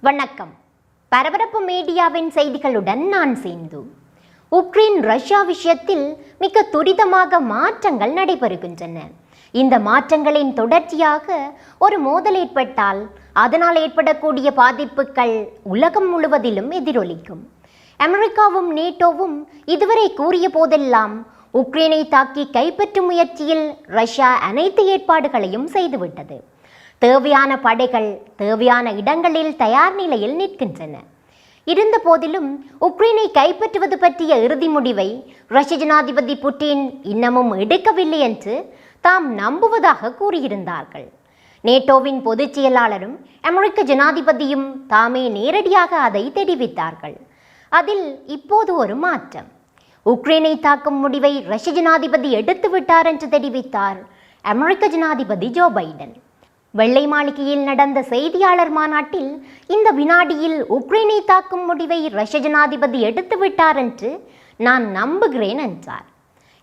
வணக்கம். பரபரப்பு மீடியாவின் செய்திகளுடன் நான் சேந்து. உக்ரைன் ரஷ்யா விஷயத்தில் மிக துரிதமாக மாற்றங்கள் நடைபெறுகின்றன. இந்த மாற்றங்களின் தொடர்ச்சியாக ஒரு மோதல் ஏற்பட்டால் அதனால் ஏற்படக்கூடிய பாதிப்புகள் உலகம் முழுவதிலும் எதிரொலிக்கும். அமெரிக்காவும் நேட்டோவும் இதுவரை கூறிய போதெல்லாம் உக்ரைனை தாக்கி கைப்பற்றும் முயற்சியில் ரஷ்யா அனைத்து ஏற்பாடுகளையும் செய்துவிட்டது. தேவையான படைகள் தேவையான இடங்களில் தயார் நிலையில் நிற்கின்றன. இருந்த போதிலும் உக்ரைனை கைப்பற்றுவது பற்றிய இறுதி முடிவை ரஷ்ய ஜனாதிபதி புட்டின் இன்னமும் எடுக்கவில்லை என்று தாம் நம்புவதாக கூறியிருந்தார்கள். நேட்டோவின் பொதுச் செயலாளரும் அமெரிக்க ஜனாதிபதியும் தாமே நேரடியாக அதை தெரிவித்தார்கள். அதில் இப்போது ஒரு மாற்றம். உக்ரைனை தாக்கும் முடிவை ரஷ்ய ஜனாதிபதி எடுத்துவிட்டார் என்று தெரிவித்தார் அமெரிக்க ஜனாதிபதி ஜோ பைடன். வெள்ளை மாளிகையில் நடந்த செய்தியாளர் மாநாட்டில் இந்த வினாடியில் உக்ரைனை தாக்கும் முடிவை ரஷ்ய ஜனாதிபதி எடுத்துவிட்டார் என்று நான் நம்புகிறேன் என்றார்.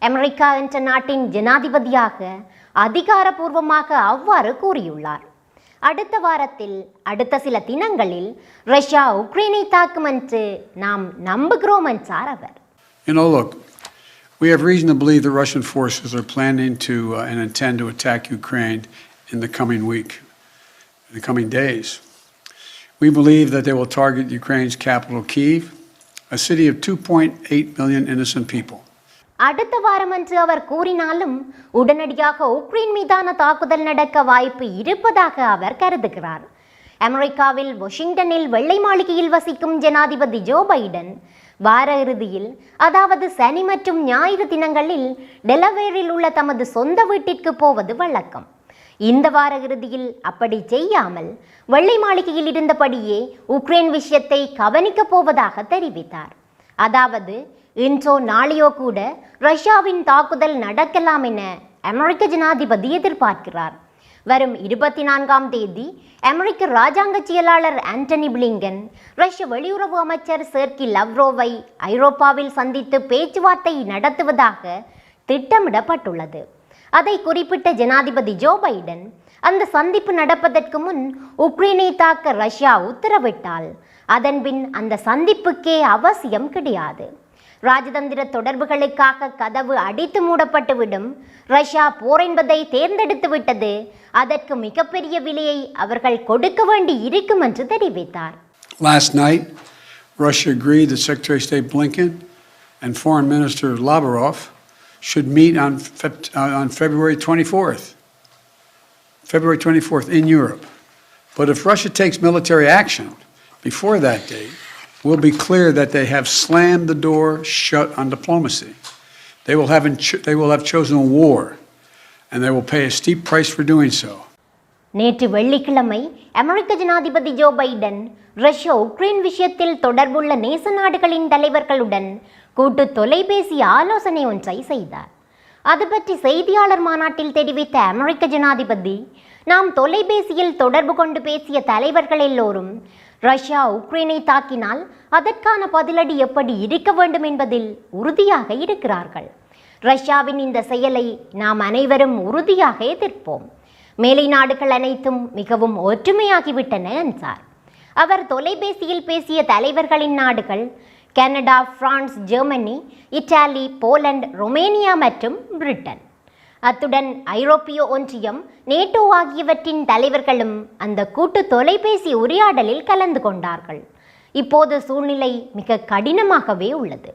அமெரிக்கா என்ற நாட்டின் ஜனாதிபதியாக அதிகாரப்பூர்வமாக அவ்வாறு கூறியுள்ளார். அடுத்த வாரத்தில் அடுத்த சில தினங்களில் ரஷ்யா உக்ரைனை தாக்கும் என்று நாம் நம்புகிறோம் என்றார் அவர். Look, we have reason to believe the Russian forces are planning to and intend to attack Ukraine in the coming week, in the coming days. We believe that they will target Ukraine's capital, Kyiv, a city of 2.8 million innocent people. அடுத்த வாரம் என்று அவர் கூறினாலும் உடனடியாக Ukraine மீதான தாக்குதல் நடக்க வாய்ப்பு இருப்பதாக அவர் கருதுகிறார். அமெரிக்காவில் வாஷிங்டனில் வெள்ளை மாளிகையில் வசிக்கும் ஜனாதிபதி ஜோ பைடன் வார இறுதியில், அதாவது சனி மற்றும் ஞாயிறு தினங்களில் டெலவேரில் உள்ள தமது சொந்த வீட்டிற்கு போவது வழக்கம். இந்த வார இறுதியில் அப்படி செய்யாமல் வெள்ளை மாளிகையில் இருந்தபடியே உக்ரைன் விஷயத்தை கவனிக்கப் போவதாக தெரிவித்தார். அதாவது இன்றோ நாளையோ கூட ரஷ்யாவின் தாக்குதல் நடக்கலாம் என அமெரிக்க ஜனாதிபதி எதிர்பார்க்கிறார். வரும் 24ஆம் தேதி அமெரிக்க ராஜாங்க செயலாளர் ஆண்டனி பிளிங்கன் ரஷ்ய வெளியுறவு அமைச்சர் செர்கி லவ்ரோவை ஐரோப்பாவில் சந்தித்து பேச்சுவார்த்தை நடத்துவதாக திட்டமிடப்பட்டுள்ளது. அதை குறிப்பிட்ட ஜனாதிபதி ஜோ பைடன் அந்த சந்திப்பு நடப்பதற்கு முன் உக்ரைனை தாக்க ரஷ்யா உத்தரவிட்டால் அதன்பின் அந்த சந்திப்புக்கே அவசியம் கிடையாது. ராஜதந்திர தொடர்புகளுக்காக கதவு அடித்து மூடப்பட்டுவிடும். ரஷ்யா போர் என்பதை தேர்ந்தெடுத்து விட்டது. அதற்கு மிகப்பெரிய விலையை அவர்கள் கொடுக்க வேண்டி இருக்கும் என்று தெரிவித்தார். Last night, Russia agreed that Secretary of State Blinken and Foreign Minister Lavrov should meet on February 24th. February 24th in Europe. But if Russia takes military action before that date, it will be clear that they have slammed the door shut on diplomacy. They will have chosen a war, and they will pay a steep price for doing so. நேற்று வெள்ளிக்கிழமை அமெரிக்க ஜனாதிபதி Joe Biden Russia Ukraine விஷயத்தில் தொடர்புள்ள நேச நாடுகளின் தலைவர்களுடன் கூட்டு தொலைபேசி ஆலோசனை ஒன்றை செய்தார். அது பற்றி செய்தியாளர் மாநாட்டில் தெரிவித்த அமெரிக்க ஜனாதிபதி, நாம் தொலைபேசியில் தொடர்பு கொண்டு பேசிய தலைவர்கள் எல்லோரும் ரஷ்யா உக்ரைனை தாக்கினால் அதற்கான பதிலடி எப்படி இருக்க வேண்டும் என்பதில் உறுதியாக இருக்கிறார்கள். ரஷ்யாவின் இந்த செயலை நாம் அனைவரும் உறுதியாக எதிர்ப்போம். மேலை நாடுகள் அனைத்தும் மிகவும் ஒற்றுமையாகிவிட்டன என்றார். அவர் தொலைபேசியில் பேசிய தலைவர்களின் நாடுகள் Canada, France, Germany, Italy, Poland, Romania மற்றும் பிரிட்டன். அத்துடன் ஐரோப்பிய ஒன்றியம், நேட்டோ ஆகியவற்றின் தலைவர்களும் அந்த கூட்டு தொலைபேசி உரையாடலில் கலந்து கொண்டார்கள். இப்போது சூழ்நிலை மிக கடினமாகவே உள்ளது.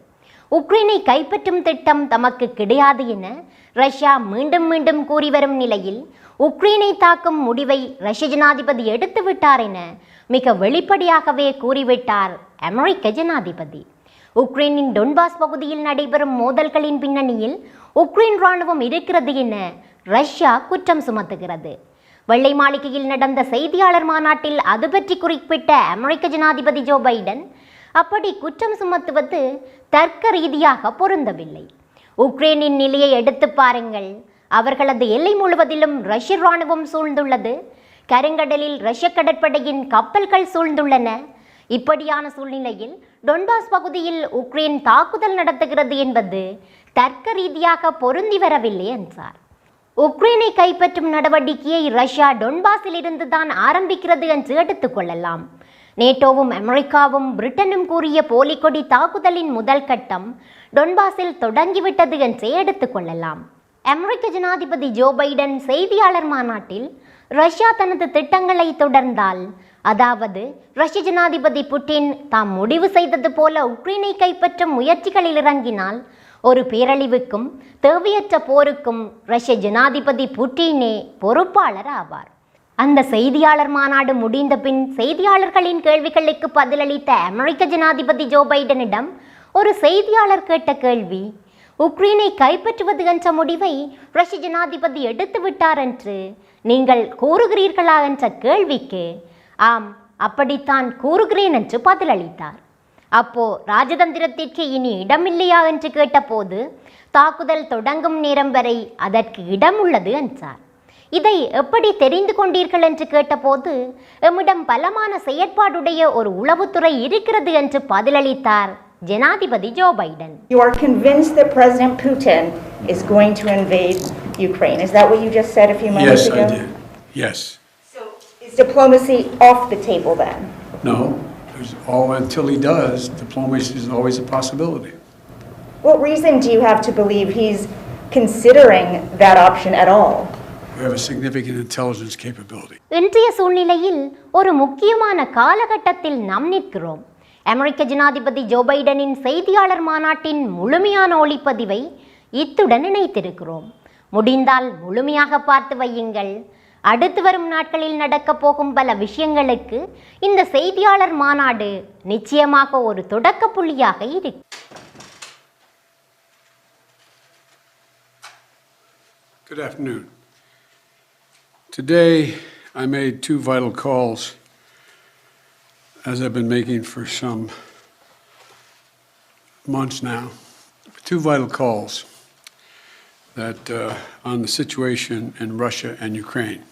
உக்ரைனை கைப்பற்றும் திட்டம் தமக்கு கிடையாது என ரஷ்யா மீண்டும் மீண்டும் கூறி வரும் நிலையில் உக்ரைனை தாக்கும் முடிவை ரஷ்ய ஜனாதிபதி எடுத்துவிட்டார் என மிக வெளிப்படையாகவே கூறிவிட்டார் அமெரிக்க ஜனாதிபதி. உக்ரைனின் டொன்பாஸ் பகுதியில் நடைபெறும் மோதல்களின் பின்னணியில் உக்ரைன் இராணுவம் இருக்கிறது என ரஷ்யா குற்றம் சுமத்துகிறது. வெள்ளை மாளிகையில் நடந்த செய்தியாளர் மாநாட்டில் அது பற்றி குறிப்பிட்ட அமெரிக்க ஜனாதிபதி ஜோ பைடன் அப்படி குற்றம் சுமத்துவது தர்க்க ரீதியாக பொருந்தவில்லை. உக்ரைனின் நிலையை எடுத்து பாருங்கள். அவர்களது எல்லை முழுவதிலும் ரஷ்ய இராணுவம் சூழ்ந்துள்ளது. கருங்கடலில் ரஷ்ய கடற்படையின் கப்பல்கள் சூழ்ந்துள்ளன. இப்படியான சூழ்நிலையில் டொன்பாஸ் பகுதியில் உக்ரைன் தாக்குதல் நடத்துகிறது என்பது தர்க்க ரீதியாக பொருந்தி வரவில்லை என்றார். உக்ரைனை கைப்பற்றும் நடவடிக்கையை ரஷ்யா டொன்பாஸில் இருந்து தான் ஆரம்பிக்கிறது என்று எடுத்துக்கொள்ளலாம். நேட்டோவும் அமெரிக்காவும் பிரிட்டனும் கூறிய போலிக்கொடி தாக்குதலின் முதல் கட்டம் டொன்பாஸில் தொடங்கிவிட்டது என்றே எடுத்துக்கொள்ளலாம். அமெரிக்க ஜனாதிபதி ஜோ பைடன் செய்தியாளர் மாநாட்டில் ரஷ்யா தனது திட்டங்களை தொடர்ந்தால், அதாவது ரஷ்ய ஜனாதிபதி புட்டின் தாம் முடிவு செய்தது போல உக்ரைனை கைப்பற்றும் முயற்சிகளில் இறங்கினால் ஒரு பேரழிவுக்கும் தேவையற்ற போருக்கும் ரஷ்ய ஜனாதிபதி புட்டினே பொறுப்பாளர் ஆவார். அந்த செய்தியாளர் மாநாடு முடிந்த பின் செய்தியாளர்களின் கேள்விகளுக்கு பதிலளித்த அமெரிக்க ஜனாதிபதி ஜோ பைடனிடம் ஒரு செய்தியாளர் கேட்ட கேள்வி, உக்ரைனை கைப்பற்றுவது என்ற முடிவை ரஷ்ய ஜனாதிபதி எடுத்து விட்டார் என்று நீங்கள் கூறுகிறீர்களா என்ற கேள்விக்கு ஆம், அப்படித்தான் கூறுகிறேன் என்று பதிலளித்தார். அப்போ ராஜதந்திரத்திற்கு இனி இடமில்லையா என்று கேட்டபோது தாக்குதல் தொடங்கும் நேரம் வரை அதற்கு இடம் உள்ளது என்றார். இதை எப்படி தெரிந்து கொண்டீர்கள் என்று கேட்டபோது எம்மிடம் பலமான செயற்பாடுடைய ஒரு உளவுத்துறை இருக்கிறது என்று பதிலளித்தார் ஜனாதிபதி Joe Biden. You are convinced that President Putin is going to invade Ukraine. Is that what you just said a few moments ago? Yes, I did. Yes. So is diplomacy off the table then? No. Until he does, diplomacy is always a possibility. What reason do you have to believe he's considering that option at all? We have a significant intelligence capability. இன்றைய சூழ்நிலையில் ஒரு முக்கியமான காலகட்டத்தில் நாம் நிற்கிறோம். அமெரிக்க ஜனாதிபதி Joe பைடனின் செய்தியாளர் மாநாட்டின் முழுமையான ஒளிப்பதிவை இத்துடன் இணைத்திருக்கிறோம். முடிந்தால் முழுமையாக பார்த்து வையுங்கள். அடுத்து வரும் நாட்களில் நடக்கப் போகும் பல விஷயங்களுக்கு இந்த செய்தியாளர் மாநாடு நிச்சயமாக ஒரு தொடக்க புள்ளியாக இருக்கும். Good afternoon. Today I made two vital calls, as I've been making for some months now. Two vital calls that on the situation in Russia and Ukraine.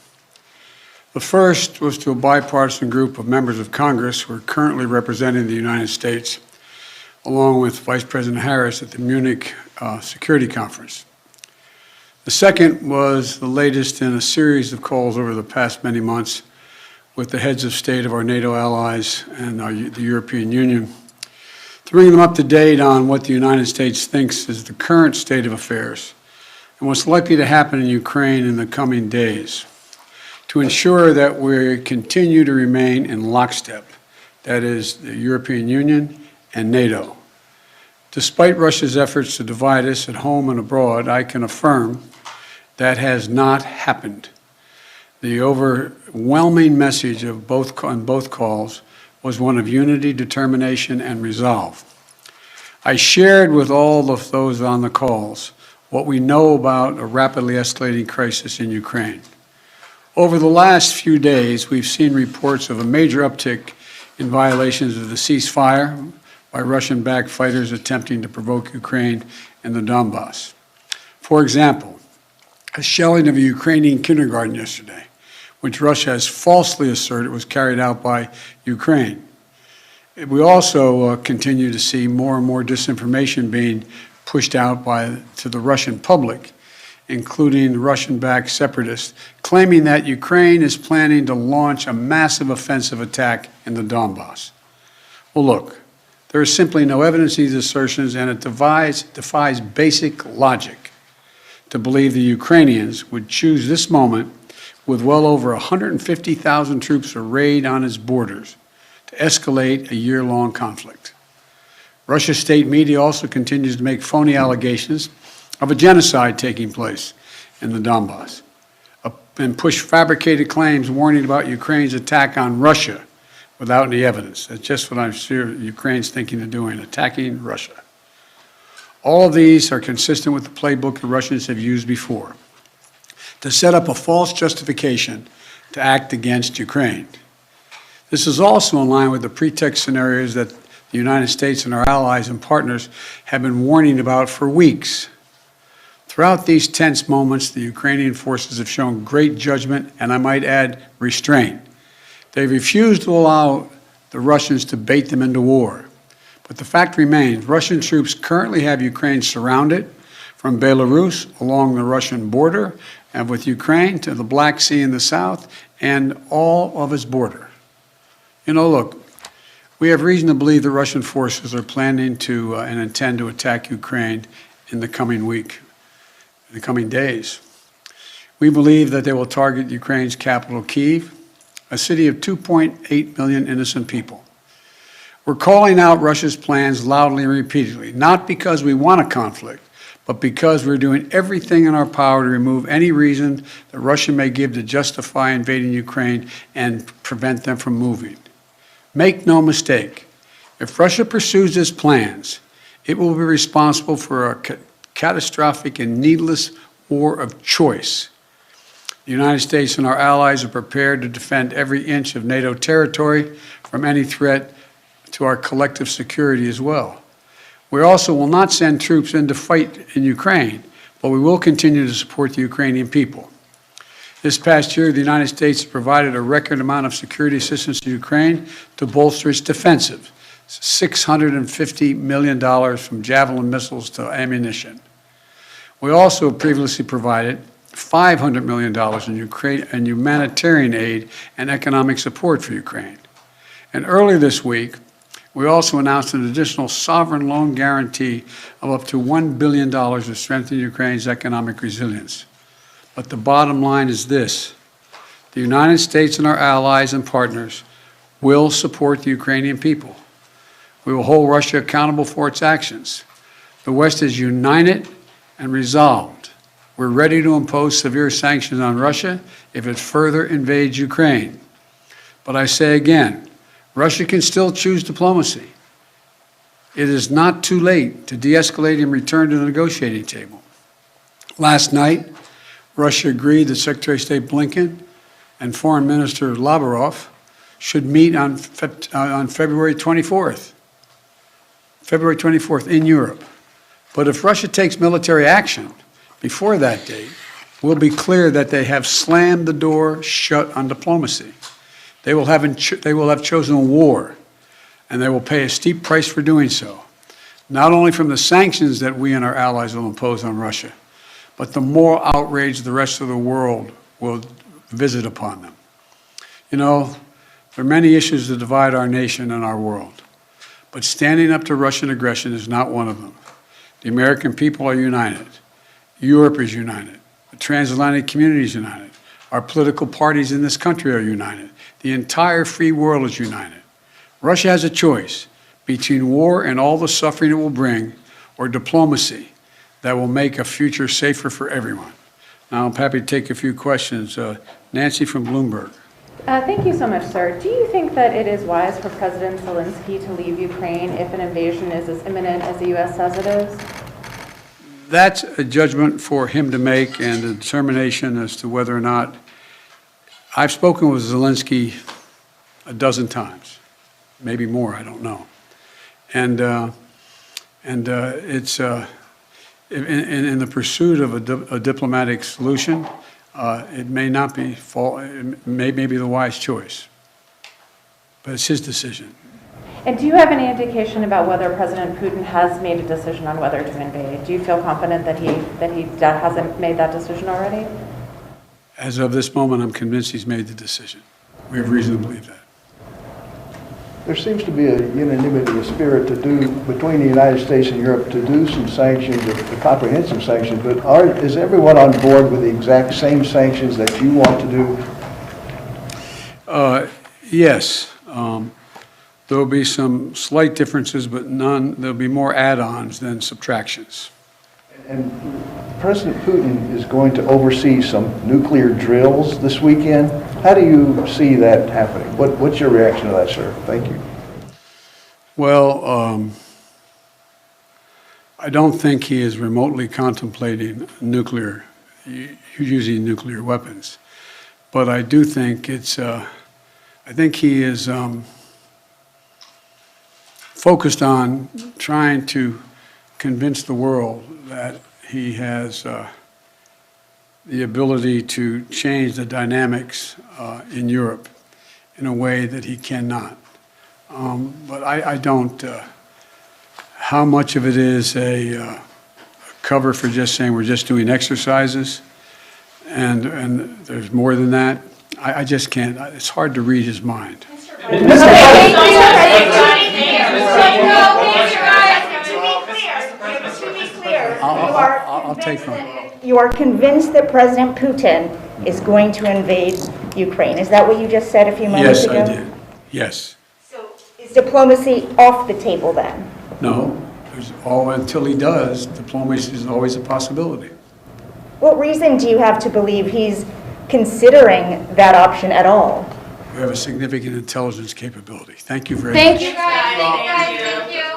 The first was to a bipartisan group of members of Congress who are currently representing the United States, along with Vice President Harris at the Munich Security Conference. The second was the latest in a series of calls over the past many months with the heads of state of our NATO allies and the European Union, to bring them up to date on what the United States thinks is the current state of affairs and what's likely to happen in Ukraine in the coming days, to ensure that we continue to remain in lockstep, that is, the European Union and NATO. Despite Russia's efforts to divide us at home and abroad, I can affirm that has not happened. The overwhelming message on both calls was one of unity, determination, and resolve. I shared with all of those on the calls what we know about a rapidly escalating crisis in Ukraine. Over the last few days, we've seen reports of a major uptick in violations of the ceasefire by Russian-backed fighters attempting to provoke Ukraine in the Donbass. For example, a shelling of a Ukrainian kindergarten yesterday, which Russia has falsely asserted was carried out by Ukraine. We also continue to see more and more disinformation being pushed out to the Russian public, including Russian-backed separatists, claiming that Ukraine is planning to launch a massive offensive attack in the Donbass. Well, look, there is simply no evidence of these assertions, and it defies basic logic to believe the Ukrainians would choose this moment with well over 150,000 troops arrayed on its borders to escalate a year-long conflict. Russia's state media also continues to make phony allegations of a genocide taking place in the Donbass and push fabricated claims warning about Ukraine's attack on Russia without any evidence. That's just what I'm sure Ukraine's thinking of doing, attacking Russia. All of these are consistent with the playbook the Russians have used before to set up a false justification to act against Ukraine. This is also in line with the pretext scenarios that the United States and our allies and partners have been warning about for weeks. Throughout these tense moments, the Ukrainian forces have shown great judgment and, I might add, restraint. They refused to allow the Russians to bait them into war. But the fact remains, Russian troops currently have Ukraine surrounded from Belarus along the Russian border and with Ukraine to the Black Sea in the south and all of its border. You know, look, We have reason to believe the Russian forces are planning to and intend to attack Ukraine in the coming week, in the coming days. We believe that they will target Ukraine's capital, Kyiv, a city of 2.8 million innocent people. We're calling out Russia's plans loudly and repeatedly, not because we want a conflict, but because we're doing everything in our power to remove any reason that Russia may give to justify invading Ukraine and prevent them from moving. Make no mistake, if Russia pursues its plans, it will be responsible for a catastrophic and needless war of choice. The United States and our allies are prepared to defend every inch of NATO territory from any threat to our collective security as well. We also will not send troops in to fight in Ukraine, but we will continue to support the Ukrainian people. This past year, the United States provided a record amount of security assistance to Ukraine to bolster its defensive, $650 million from Javelin missiles to ammunition. We also previously provided $500 million in humanitarian aid and economic support for Ukraine. And earlier this week, we also announced an additional sovereign loan guarantee of up to $1 billion to strengthen Ukraine's economic resilience. But the bottom line is this: the United States and our allies and partners will support the Ukrainian people. We will hold Russia accountable for its actions. The West is united and resolved. We're ready to impose severe sanctions on Russia if it further invades Ukraine. But I say again, Russia can still choose diplomacy. It is not too late to de-escalate and return to the negotiating table. Last night, Russia agreed that Secretary of State Blinken and Foreign Minister Lavrov should meet on February 24th in Europe. But if Russia takes military action before that date, we'll be clear that they have slammed the door shut on diplomacy. They will have chosen war, and they will pay a steep price for doing so, not only from the sanctions that we and our allies will impose on Russia, but the moral outrage the rest of the world will visit upon them. You know, there are many issues that divide our nation and our world, but standing up to Russian aggression is not one of them. The American people are united. Europe is united. The transatlantic community is united. Our political parties in this country are united. The entire free world is united. Russia has a choice between war and all the suffering it will bring, or diplomacy that will make a future safer for everyone. Now, I'm happy to take a few questions. Nancy from Bloomberg. Thank you so much, sir. Do you think that it is wise for President Zelensky to leave Ukraine if an invasion is as imminent as the U.S. says it is? That's a judgment for him to make, and a determination as to whether or not. I've spoken with Zelensky a dozen times, maybe more, I don't know. And it's in the pursuit of a diplomatic solution, it may not be it may be the wise choice, but it's his decision. And do you have any indication about whether President Putin has made a decision on whether to invade? Do you feel confident that he hasn't made that decision already? As of this moment, I'm convinced he's made the decision. We have reason to believe that. There seems to be a unanimity of spirit to do between the United States and Europe to do some sanctions, a comprehensive sanctions, but is everyone on board with the exact same sanctions that you want to do? Yes. There will be some slight differences, but there'll be more add-ons than subtractions. And President Putin is going to oversee some nuclear drills this weekend. How do you see that happening? What's your reaction to that, sir? Thank you. Well, I don't think he is remotely contemplating using nuclear weapons. But I do think I think he is focused on trying to convince the world that he has the ability to change the dynamics in Europe in a way that he cannot. But I don't, how much of it is a cover for just saying we're just doing exercises and there's more than that, I just can't, it's hard to read his mind. Mr. President. I'll take from it. You are convinced that President Putin is going to invade Ukraine. Is that what you just said a few moments Yes, ago? I did. Yes. So is diplomacy off the table then? No, until he does, diplomacy is always a possibility. What reason do you have to believe he's considering that option at all? We have a significant intelligence capability. Thank you very much. Thank you, guys. Thank you.